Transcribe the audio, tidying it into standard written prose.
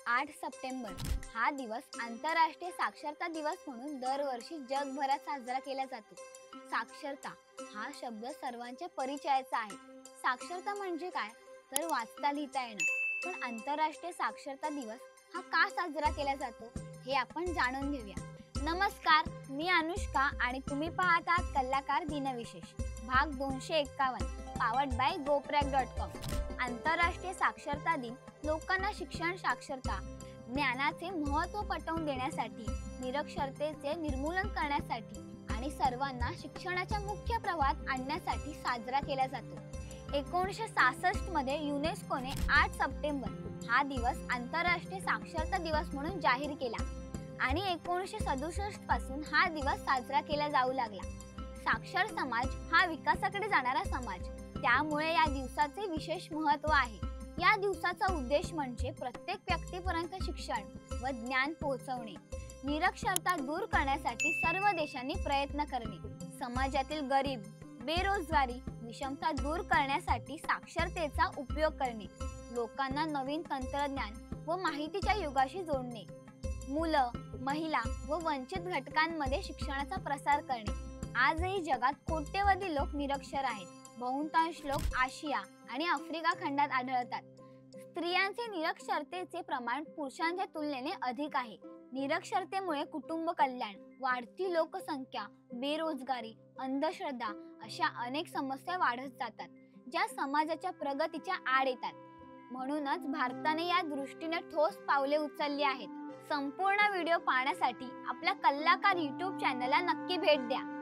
8 September हा दिवस आंतरराष्ट्रीय साक्षरता दिवस म्हणून दरवर्षी जगभरात साजरा केला जातो. साक्षरता हा शब्द सर्वांच्या परिचयाचा आहे. साक्षरता म्हणजे काय तर वाचता लिहिता येणं. पण आंतरराष्ट्रीय साक्षरता दिवस हा का साजरा केला जातो हे आपण जाणून घेऊया. नमस्कार, मी अनुष्का आणि तुम्ही पाहत आहात कलाकार दिनविशेष भाग 251 पावर्ड बाय goprag.com. आंतरराष्ट्रीय साक्षरता दिन लोकांना शिक्षण साक्षरता ज्ञानाचे महत्त्व पटवून देण्यासाठी, निरक्षरतेचे निर्मूलन करण्यासाठी आणि सर्वांना शिक्षणाच्या मुख्य प्रवाहात आणण्यासाठी साजरा केला जातो. 1966 मध्ये युनेस्कोने 8 सप्टेंबर हा दिवस आंतरराष्ट्रीय साक्षरता दिवस म्हणून जाहीर केला आणि 1967 पासून हा दिवस साजरा केला जाऊ लागला. साक्षर समाज हा विकासाकडे जाणारा समाज, त्यामुळे या दिवसाचे विशेष महत्त्व आहे. या दिवसाचा उद्देश म्हणजे प्रत्येक व्यक्तीपर्यंत शिक्षण व ज्ञान पोहोचवणे, निरक्षरता दूर करण्यासाठी सर्व देशांनी प्रयत्न करणे, समाजातील गरीब, बेरोजगारी, विषमता दूर करण्यासाठी साक्षरतेचा उपयोग करणे, लोकांना नवीन तंत्रज्ञान व माहितीच्या युगाशी जोडणे, मुलं, महिला व वंचित घटकांमध्ये शिक्षणाचा प्रसार करणे. आजही जगात कोट्यवधी लोक निरक्षर आहेत. बहुतांश लोक आशिया आणि आफ्रिका खंडात आढळतात. स्त्रियांचे निरक्षरतेचे प्रमाण पुरुषांच्या तुलनेने अधिक आहे. निरक्षरतेमुळे कुटुंब कल्याण, वाढती लोकसंख्या, बेरोजगारी, अंधश्रद्धा अशा अनेक समस्या वाढत जातात, ज्या समाजाच्या प्रगतीच्या आड येतात. म्हणूनच भारताने या दृष्टीने ठोस पावले उचलली आहेत. संपूर्ण व्हिडिओ पाहण्यासाठी आपल्या कलाकार YouTube चॅनलला नक्की भेट द्या.